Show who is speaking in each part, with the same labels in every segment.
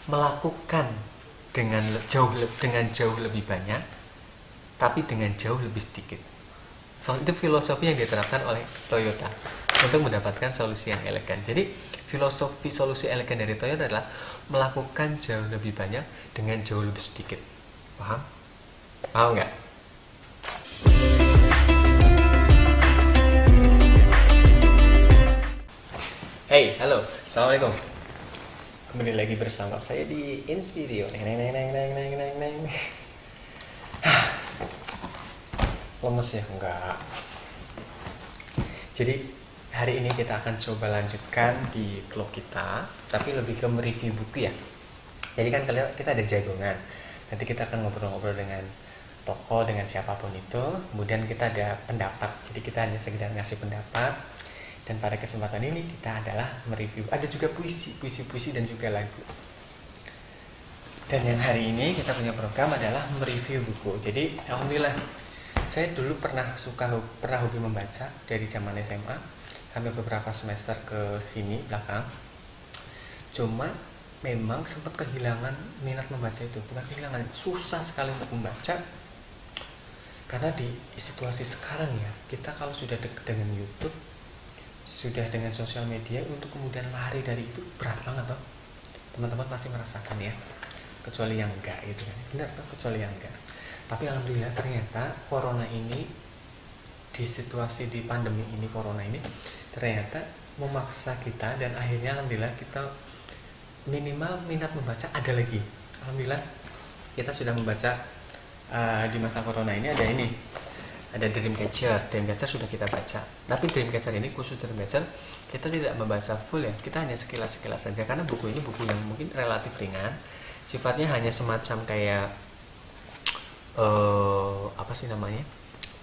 Speaker 1: melakukan dengan jauh lebih banyak, tapi dengan jauh lebih sedikit. Soal itu filosofi yang diterapkan oleh Toyota untuk mendapatkan solusi yang elegan. Jadi filosofi solusi elegan dari Toyota adalah melakukan jauh lebih banyak dengan jauh lebih sedikit. Paham? Paham nggak? Hey, halo, assalamualaikum. Kembali lagi bersama saya di Inspirio. Lemes ya? Enggak. Jadi hari ini kita akan coba lanjutkan di vlog kita, tapi lebih ke mereview buku ya. Jadi kan kita ada jagongan. Nanti kita akan ngobrol-ngobrol dengan tokoh, dengan siapapun itu. Kemudian kita ada pendapat. Jadi kita hanya sekedar ngasih pendapat. Dan pada kesempatan ini kita adalah mereview. Ada juga puisi dan juga lagu. Dan yang hari ini kita punya program adalah mereview buku. Jadi alhamdulillah, saya dulu pernah hobi membaca dari zaman SMA sampai beberapa semester ke sini belakang. Cuma memang sempat kehilangan minat membaca itu. Bukan kehilangan, susah sekali untuk membaca. Karena di situasi sekarang ya, kita kalau sudah dekat dengan YouTube, sudah dengan sosial media, untuk kemudian lari dari itu berat banget toh. Teman-teman pasti merasakan ya, kecuali yang enggak gitu kan. Benar toh, kecuali yang enggak. Tapi alhamdulillah ternyata corona ini, di situasi di pandemi ini, corona ini ternyata memaksa kita, dan akhirnya alhamdulillah kita minimal minat membaca ada lagi. Alhamdulillah kita sudah membaca di masa corona ini. Ada Dreamcatcher sudah kita baca. Tapi Dreamcatcher ini, khusus Dreamcatcher, kita tidak membaca full ya. Kita hanya sekilas-sekilas saja, karena buku ini buku yang mungkin relatif ringan. Sifatnya hanya semacam kayak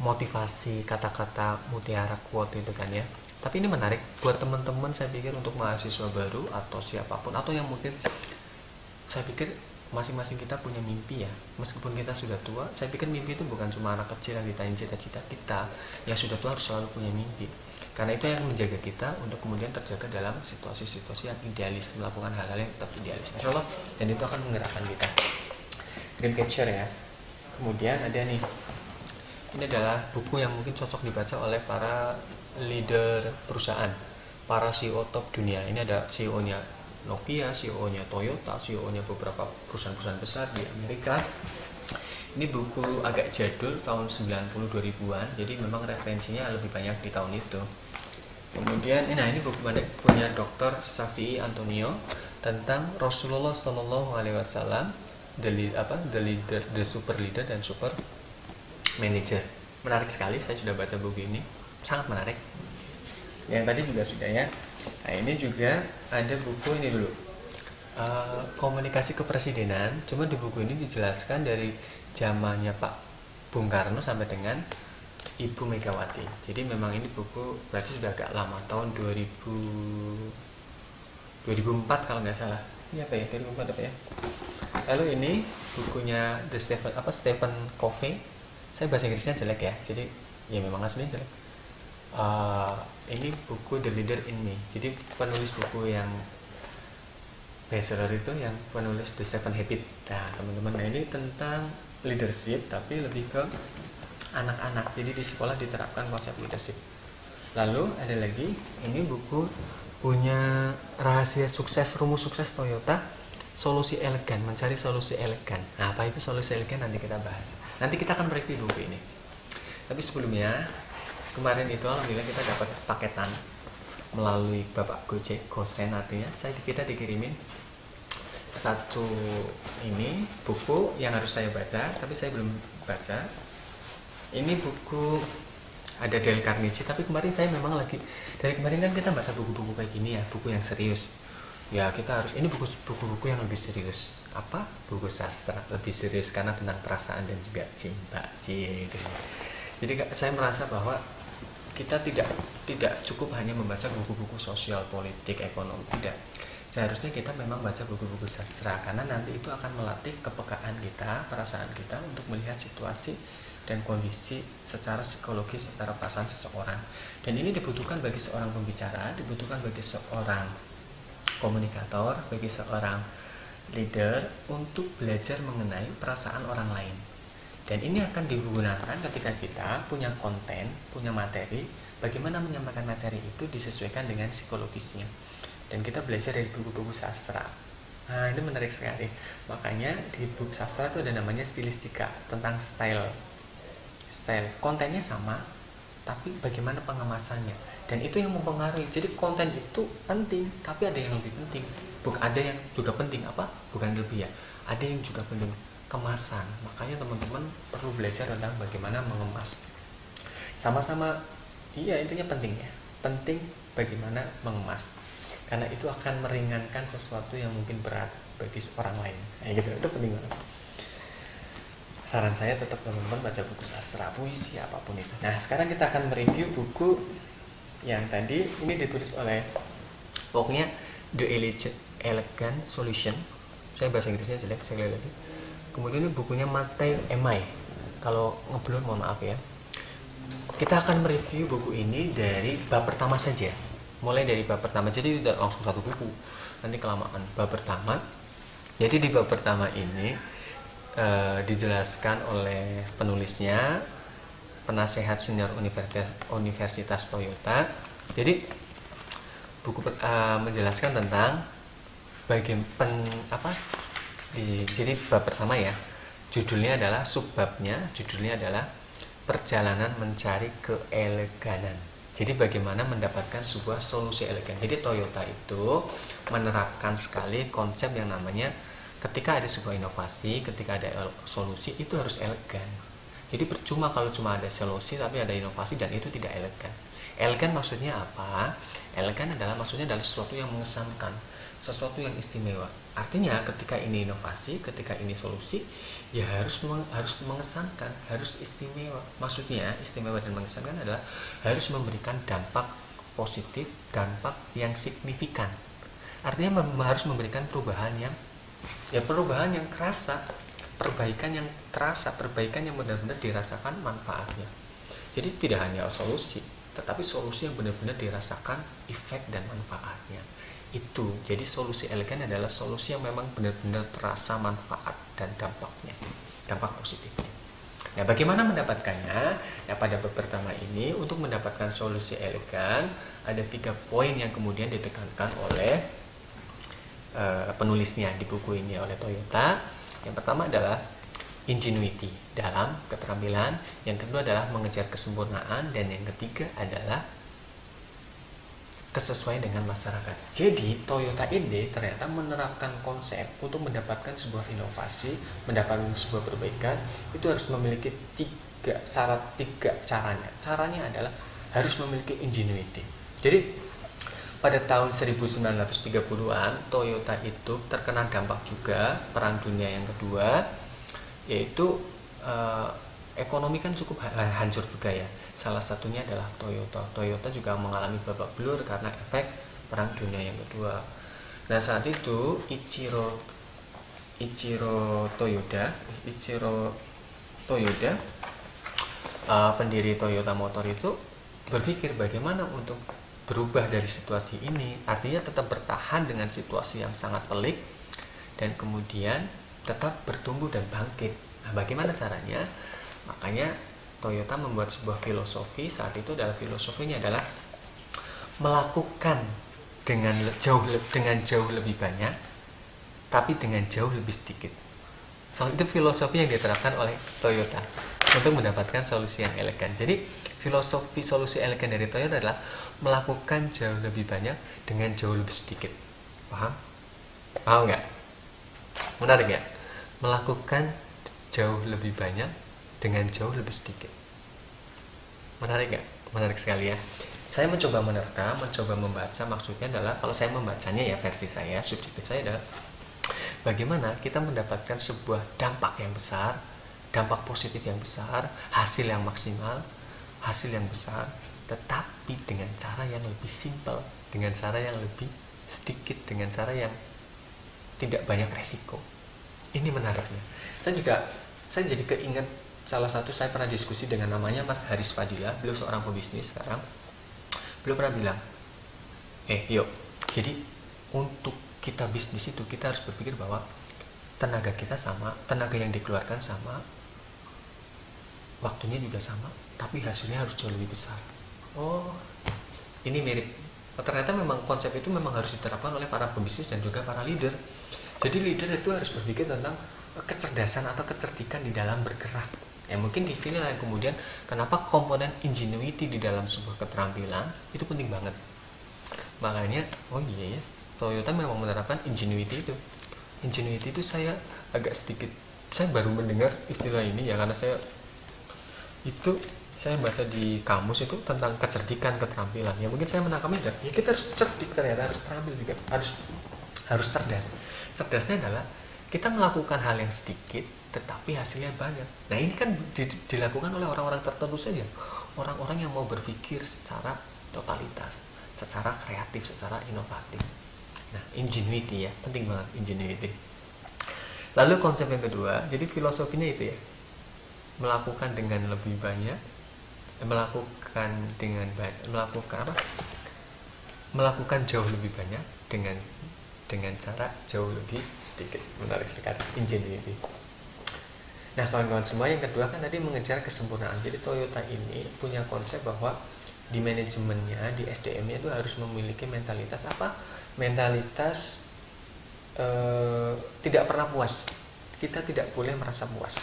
Speaker 1: motivasi, kata-kata mutiara quote itu kan ya. Tapi ini menarik buat teman-teman, saya pikir, untuk mahasiswa baru atau siapapun, atau yang mungkin, saya pikir masing-masing kita punya mimpi ya. Meskipun kita sudah tua, saya pikir mimpi itu bukan cuma anak kecil yang ditanya cita-cita. Kita yang sudah tua harus selalu punya mimpi, karena itu yang menjaga kita untuk kemudian terjaga dalam situasi-situasi yang idealis, melakukan hal-hal yang tetap idealis, insya Allah, dan itu akan menggerakkan kita. Dreamcatcher ya. Kemudian ada nih, ini adalah buku yang mungkin cocok dibaca oleh para leader perusahaan, para CEO top dunia. Ini ada CEO-nya Nokia, CEO-nya Toyota, CEO-nya beberapa perusahaan-perusahaan besar di Amerika. Ini buku agak jadul, tahun 90 2000-an, jadi memang referensinya lebih banyak di tahun itu. Kemudian ini buku punya Dr. Shafi'i Antonio tentang Rasulullah Shallallahu Alaihi Wasallam, the super leader dan super manager. Menarik sekali, saya sudah baca buku ini, sangat menarik. Yang tadi juga sudah ya. Nah, ini juga ada buku ini dulu, komunikasi kepresidenan. Cuma di buku ini dijelaskan dari zamannya Pak Bung Karno sampai dengan Ibu Megawati. Jadi memang ini buku berarti sudah agak lama, tahun 2004 kalau nggak salah. Ini apa ya? 2004 apa ya? Lalu ini bukunya Stephen Covey. Saya bahasa Inggrisnya jelek ya, jadi ya memang aslinya jelek. Ini buku The Leader in Me. Jadi penulis buku yang bestseller itu yang penulis The 7 Habits. Nah teman-teman, ini tentang leadership tapi lebih ke anak-anak. Jadi di sekolah diterapkan konsep leadership. Lalu ada lagi, ini buku punya rahasia sukses, rumus sukses Toyota, solusi elegan, mencari solusi elegan. Nah apa itu solusi elegan, nanti kita bahas. Nanti kita akan mereview buku ini. Tapi sebelumnya, kemarin itu alhamdulillah kita dapat paketan melalui Bapak Gojek Gosen, artinya kita dikirimin satu ini buku yang harus saya baca, tapi saya belum baca. Ini buku ada Dale Carnegie, tapi kemarin saya memang lagi, dari kemarin kan kita baca buku-buku kayak gini ya, buku yang serius. Ya kita harus, ini buku-buku yang lebih serius. Apa? Buku sastra, lebih serius karena tentang perasaan dan juga cinta. Gitu. Jadi saya merasa bahwa kita tidak cukup hanya membaca buku-buku sosial, politik, ekonomi, tidak. Seharusnya kita memang baca buku-buku sastra, karena nanti itu akan melatih kepekaan kita, perasaan kita untuk melihat situasi dan kondisi secara psikologis, secara perasaan seseorang. Dan ini dibutuhkan bagi seorang pembicara, dibutuhkan bagi seorang komunikator, bagi seorang Leader untuk belajar mengenai perasaan orang lain. Dan ini akan digunakan ketika kita punya konten, punya materi, bagaimana menyampaikan materi itu disesuaikan dengan psikologisnya. Dan kita belajar dari buku-buku sastra. Nah, ini menarik sekali. Makanya di buku sastra itu ada namanya stilistika, tentang style. Kontennya sama, tapi bagaimana pengemasannya. Dan itu yang mempengaruhi. Jadi konten itu penting, tapi ada yang lebih penting. Ada yang juga penting apa? Bukan lebih ya. Ada yang juga penting, kemasan. Makanya teman-teman perlu belajar tentang bagaimana mengemas. Sama-sama, iya intinya penting ya. Penting bagaimana mengemas. Karena itu akan meringankan sesuatu yang mungkin berat bagi orang lain. Gitu, itu penting banget. Saran saya tetap teman-teman baca buku sastra, puisi, apapun itu. Nah, sekarang kita akan mereview buku yang tadi ini ditulis oleh pokoknya The Elegant Solution. Saya bahasa Inggrisnya jelek, saya lihat lagi. Kemudian ini bukunya Matthew Emai. Kalau ngeblur mohon maaf ya. Kita akan mereview buku ini dari bab pertama saja. Mulai dari bab pertama, jadi tidak langsung satu buku. Nanti kelamaan. Bab pertama. Jadi di bab pertama ini dijelaskan oleh penulisnya, penasehat senior Universitas Toyota. Jadi buku menjelaskan tentang jadi bab pertama ya, judulnya adalah judulnya adalah perjalanan mencari keeleganan. Jadi bagaimana mendapatkan sebuah solusi elegan. Jadi Toyota itu menerapkan sekali konsep yang namanya ketika ada sebuah inovasi, ketika ada solusi itu harus elegan. Jadi percuma kalau cuma ada solusi tapi ada inovasi dan itu tidak elegan. Elegan maksudnya apa? Elegan maksudnya adalah sesuatu yang mengesankan, sesuatu yang istimewa. Artinya ketika ini inovasi, ketika ini solusi, ya harus mengesankan, harus istimewa. Maksudnya istimewa dan mengesankan adalah harus memberikan dampak positif, dampak yang signifikan. Artinya harus memberikan perubahan yang kerasa, perbaikan yang terasa, perbaikan yang benar-benar dirasakan manfaatnya. Jadi tidak hanya solusi, tetapi solusi yang benar-benar dirasakan efek dan manfaatnya. Itu jadi solusi elegan adalah solusi yang memang benar-benar terasa manfaat dan dampaknya, dampak positifnya. Nah, bagaimana mendapatkannya? Nah, pada bab pertama ini untuk mendapatkan solusi elegan ada 3 poin yang kemudian ditekankan oleh penulisnya di buku ini, oleh Toyota. Yang pertama adalah ingenuity, dalam keterampilan. Yang kedua adalah mengejar kesempurnaan, dan yang ketiga adalah kesesuaian dengan masyarakat. Jadi Toyota ini ternyata menerapkan konsep untuk mendapatkan sebuah inovasi, mendapatkan sebuah perbaikan, itu harus memiliki 3 caranya. Caranya adalah harus memiliki ingenuity. Jadi pada tahun 1930-an Toyota itu terkena dampak juga Perang Dunia yang kedua, yaitu ekonomi kan cukup hancur juga ya. Salah satunya adalah Toyota juga mengalami babak belur karena efek Perang Dunia yang kedua. Nah, saat itu Ichiro Toyoda, pendiri Toyota Motor itu berpikir bagaimana untuk berubah dari situasi ini, artinya tetap bertahan dengan situasi yang sangat pelik dan kemudian tetap bertumbuh dan bangkit. Nah, bagaimana caranya? Makanya Toyota membuat sebuah filosofi. Saat itu filosofinya adalah melakukan dengan jauh lebih banyak tapi dengan jauh lebih sedikit. Itu filosofi yang diterapkan oleh Toyota untuk mendapatkan solusi yang elegan. Jadi filosofi solusi elegan dari Toyota adalah melakukan jauh lebih banyak dengan jauh lebih sedikit. Paham nggak? Menarik ya? Melakukan jauh lebih banyak dengan jauh lebih sedikit. Menarik nggak? Menarik sekali ya. Saya mencoba menerka, mencoba membaca. Maksudnya adalah kalau saya membacanya ya versi saya, subjektif saya adalah bagaimana kita mendapatkan sebuah dampak yang besar, dampak positif yang besar, hasil yang maksimal, hasil yang besar, tetapi dengan cara yang lebih simpel, dengan cara yang lebih sedikit, dengan cara yang tidak banyak resiko. Ini menariknya. Saya jadi keinget salah satu, saya pernah diskusi dengan namanya Mas Haris Fadila. Beliau seorang pebisnis sekarang. Beliau pernah bilang, yuk, jadi untuk kita bisnis itu kita harus berpikir bahwa tenaga kita sama, tenaga yang dikeluarkan sama, waktunya juga sama, tapi hasilnya harus jauh lebih besar. Oh, ini mirip. Ternyata memang konsep itu memang harus diterapkan oleh para pembisnis dan juga para leader. Jadi leader itu harus berpikir tentang kecerdasan atau kecerdikan di dalam bergerak. Ya mungkin di sini yang kemudian kenapa komponen ingenuity di dalam sebuah keterampilan itu penting banget. Makanya, oh iya ya, Toyota memang menerapkan ingenuity itu. Ingenuity itu saya baru mendengar istilah ini ya, karena saya baca di kamus itu tentang kecerdikan keterampilan. Ya mungkin saya menangkapnya ya kita harus cerdik, ternyata harus terampil juga, harus cerdas. Cerdasnya adalah kita melakukan hal yang sedikit tetapi hasilnya banyak. Nah ini kan dilakukan oleh orang-orang tertentu saja, orang-orang yang mau berpikir secara totalitas, secara kreatif, secara inovatif. Nah ingenuity ya, penting banget ingenuity. Lalu konsep yang kedua, jadi filosofinya itu ya, melakukan jauh lebih banyak dengan cara jauh lebih sedikit. Menarik sekali, ingenuity. Nah kawan-kawan semua, yang kedua kan tadi mengejar kesempurnaan. Jadi Toyota ini punya konsep bahwa di manajemennya, di SDM-nya itu harus memiliki mentalitas apa? Mentalitas tidak pernah puas. Kita tidak boleh merasa puas.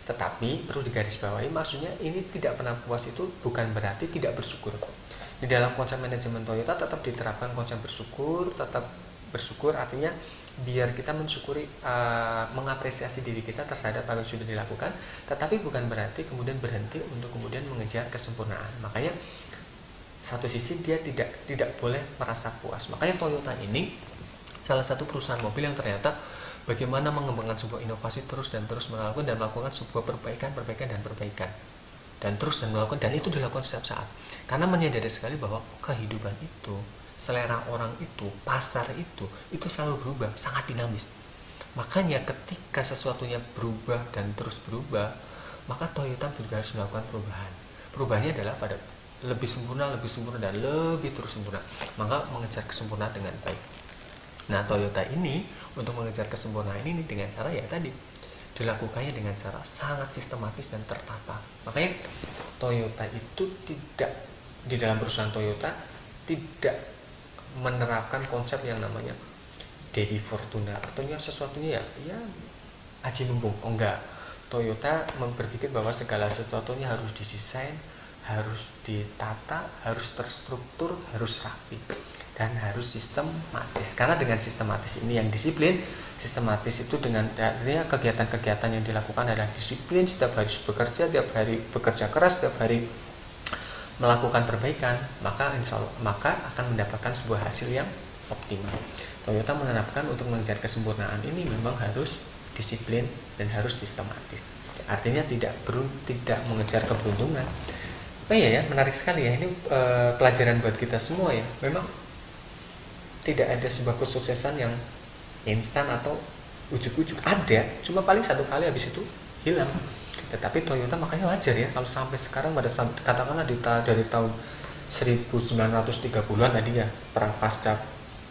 Speaker 1: Tetapi perlu digarisbawahi, maksudnya ini tidak pernah puas itu bukan berarti tidak bersyukur. Di dalam konsep manajemen Toyota tetap diterapkan konsep bersyukur, tetap bersyukur artinya biar kita mensyukuri, mengapresiasi diri kita terhadap apa yang sudah dilakukan, tetapi bukan berarti kemudian berhenti untuk kemudian mengejar kesempurnaan. Makanya satu sisi dia tidak boleh merasa puas. Makanya Toyota ini salah satu perusahaan mobil yang ternyata bagaimana mengembangkan sebuah inovasi terus melakukan dan melakukan sebuah perbaikan dan melakukan, dan itu dilakukan setiap saat karena menyadari sekali bahwa kehidupan itu, selera orang itu, pasar itu selalu berubah, sangat dinamis. Makanya ketika sesuatunya berubah dan terus berubah, maka Toyota juga harus melakukan perubahan. Perubahannya adalah pada lebih sempurna dan lebih terus sempurna, maka mengejar kesempurnaan dengan baik. Nah Toyota ini untuk mengejar kesempurnaan ini dengan cara ya tadi dilakukannya dengan cara sangat sistematis dan tertata. Makanya Toyota itu tidak, di dalam perusahaan Toyota tidak menerapkan konsep yang namanya Dewi Fortuna, artinya sesuatunya ya aji mumpung. Oh enggak, Toyota berpikir bahwa segala sesuatunya harus didesain, harus ditata, harus terstruktur, harus rapi, dan harus sistematis. Karena dengan sistematis ini yang disiplin, sistematis itu dengan artinya kegiatan-kegiatan yang dilakukan adalah disiplin, setiap hari bekerja, setiap hari bekerja keras, setiap hari melakukan perbaikan, maka akan mendapatkan sebuah hasil yang optimal. Toyota menerapkan untuk mengejar kesempurnaan ini memang harus disiplin dan harus sistematis. Artinya tidak mengejar keberuntungan. Oh iya ya, menarik sekali ya, ini pelajaran buat kita semua ya. Memang tidak ada sebuah kesuksesan yang instan atau ujuk-ujuk, ada, cuma paling satu kali habis itu hilang. Tetapi Toyota makanya wajar ya kalau sampai sekarang, pada katakanlah dari tahun 1930-an tadi ya, perang pasca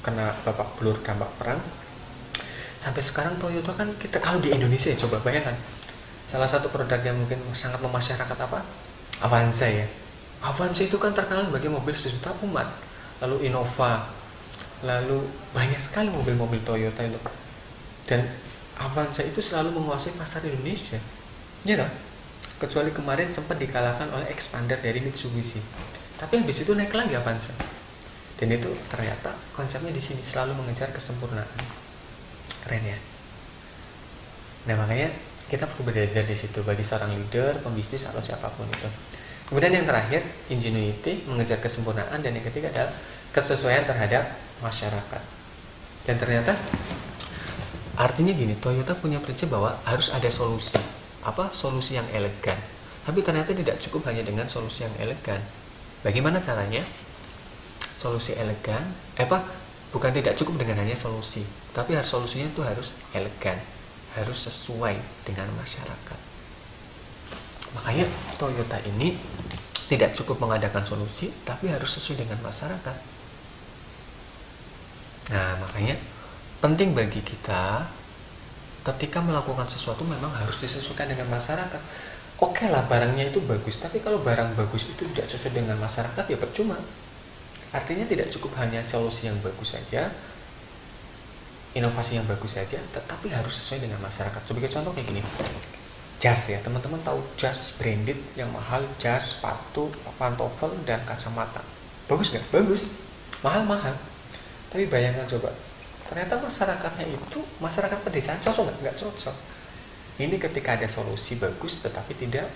Speaker 1: kena babak belur dampak perang, sampai sekarang Toyota kan, kita kalau di Indonesia ya, coba bayangkan salah satu produk yang mungkin sangat memasyarakat apa? Avanza ya. Avanza itu kan terkenal sebagai mobil sejuta umat. Lalu Innova, lalu banyak sekali mobil-mobil Toyota itu. Dan Avanza itu selalu menguasai pasar Indonesia. Ya kan? Kecuali kemarin sempat dikalahkan oleh Expander dari Mitsubishi. Tapi habis itu naik lagi Avanza. Dan itu ternyata konsepnya di sini selalu mengejar kesempurnaan. Keren ya. Nah makanya kita perlu belajar di situ bagi seorang leader, pembisnis atau siapapun itu. Kemudian yang terakhir, ingenuity, mengejar kesempurnaan, dan yang ketiga adalah kesesuaian terhadap masyarakat. Dan ternyata artinya gini, Toyota punya prinsip bahwa harus ada solusi. Apa? Solusi yang elegan. Tapi ternyata tidak cukup hanya dengan solusi yang elegan. Bagaimana caranya? Solusi elegan, bukan tidak cukup dengan hanya solusi, tapi solusinya itu harus elegan, harus sesuai dengan masyarakat. Makanya Toyota ini tidak cukup mengadakan solusi, tapi harus sesuai dengan masyarakat. Nah makanya penting bagi kita ketika melakukan sesuatu memang harus disesuaikan dengan masyarakat. Oke lah, barangnya itu bagus, tapi kalau barang bagus itu tidak sesuai dengan masyarakat ya percuma. Artinya tidak cukup hanya solusi yang bagus saja, inovasi yang bagus saja, tetapi harus sesuai dengan masyarakat. Sebagai contoh kayak gini, jas ya, teman-teman tahu jas branded yang mahal, jas, sepatu, pantofel, dan kacamata. Bagus nggak? Bagus. Mahal-mahal. Tapi bayangkan coba, ternyata masyarakatnya itu masyarakat pedesaan, cocok nggak? Nggak cocok. Ini ketika ada solusi bagus tetapi tidak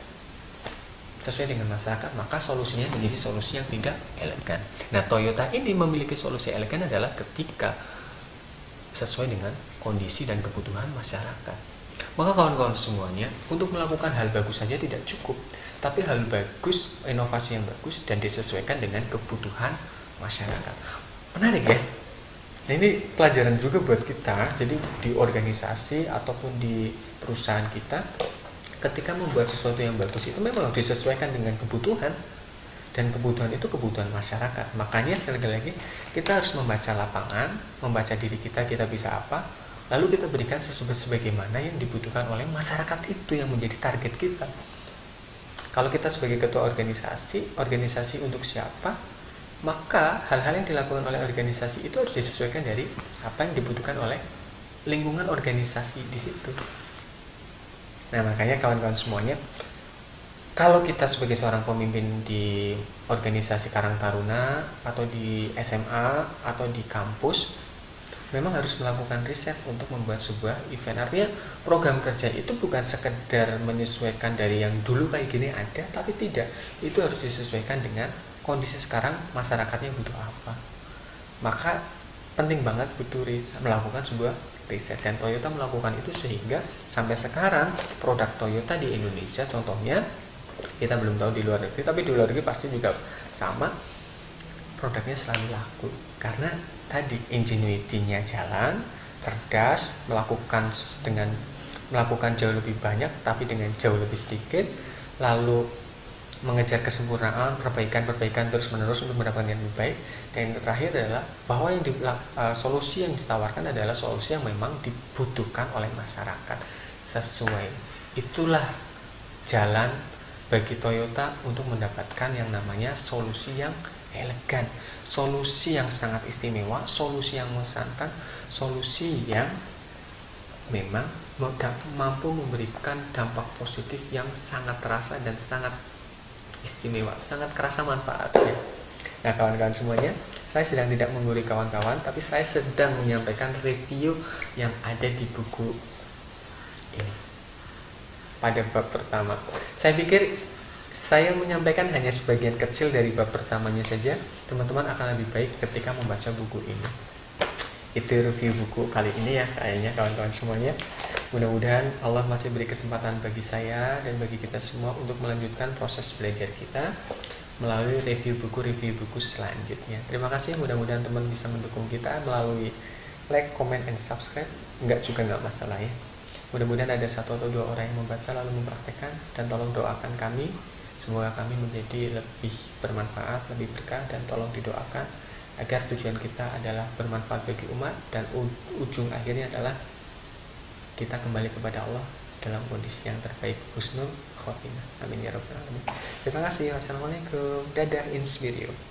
Speaker 1: sesuai dengan masyarakat, maka solusinya menjadi solusi yang tidak elegan. Nah, Toyota ini memiliki solusi elegan adalah ketika sesuai dengan kondisi dan kebutuhan masyarakat. Maka kawan-kawan semuanya, untuk melakukan hal bagus saja tidak cukup, tapi hal bagus, inovasi yang bagus dan disesuaikan dengan kebutuhan masyarakat. Menarik ya? Nah, ini pelajaran juga buat kita. Jadi di organisasi ataupun di perusahaan kita, ketika membuat sesuatu yang bagus itu memang harus disesuaikan dengan kebutuhan, dan kebutuhan itu kebutuhan masyarakat. Makanya sekali lagi kita harus membaca lapangan, membaca diri kita bisa apa, lalu kita berikan sebagaimana yang dibutuhkan oleh masyarakat itu yang menjadi target kita. Kalau kita sebagai ketua organisasi untuk siapa, maka hal-hal yang dilakukan oleh organisasi itu harus disesuaikan dari apa yang dibutuhkan oleh lingkungan organisasi di situ. Nah, makanya kawan-kawan semuanya, kalau kita sebagai seorang pemimpin di organisasi Karang Taruna atau di SMA atau di kampus, memang harus melakukan riset untuk membuat sebuah event. Artinya program kerja itu bukan sekedar menyesuaikan dari yang dulu kayak gini ada, tapi tidak. Itu harus disesuaikan dengan kondisi sekarang, masyarakatnya butuh apa. Maka penting banget melakukan sebuah riset, dan Toyota melakukan itu sehingga sampai sekarang produk Toyota di Indonesia contohnya, kita belum tahu di luar negeri, tapi di luar negeri pasti juga sama, produknya selalu laku karena tadi ingenuity-nya jalan, cerdas, melakukan jauh lebih banyak tapi dengan jauh lebih sedikit, lalu mengejar kesempurnaan, perbaikan terus menerus untuk mendapatkan yang lebih baik. Dan yang terakhir adalah bahwa solusi yang ditawarkan adalah solusi yang memang dibutuhkan oleh masyarakat sesuai. Itulah jalan bagi Toyota untuk mendapatkan yang namanya solusi yang elegan, solusi yang sangat istimewa, solusi yang mengesankan, solusi yang memang mampu memberikan dampak positif yang sangat terasa dan sangat istimewa, sangat kerasa manfaatnya. Nah, kawan-kawan semuanya, saya sedang tidak menggurui kawan-kawan, tapi saya sedang menyampaikan review yang ada di buku ini pada bab pertama. Saya pikir saya menyampaikan hanya sebagian kecil dari bab pertamanya saja. Teman-teman akan lebih baik ketika membaca buku ini. Itu review buku kali ini ya, kayaknya kawan-kawan semuanya. Mudah-mudahan Allah masih beri kesempatan bagi saya dan bagi kita semua untuk melanjutkan proses belajar kita melalui review buku selanjutnya. Terima kasih, mudah-mudahan teman bisa mendukung kita melalui like, comment, and subscribe. Enggak masalah ya. Mudah-mudahan ada 1 atau 2 orang yang membaca lalu mempraktekkan, dan tolong doakan kami. Semoga kami menjadi lebih bermanfaat, lebih berkah, dan tolong didoakan agar tujuan kita adalah bermanfaat bagi umat dan ujung akhirnya adalah kita kembali kepada Allah dalam kondisi yang terbaik, husnul khotimah. Amin ya rabbal alamin. Terima kasih. Wassalamualaikum. Dadah in video.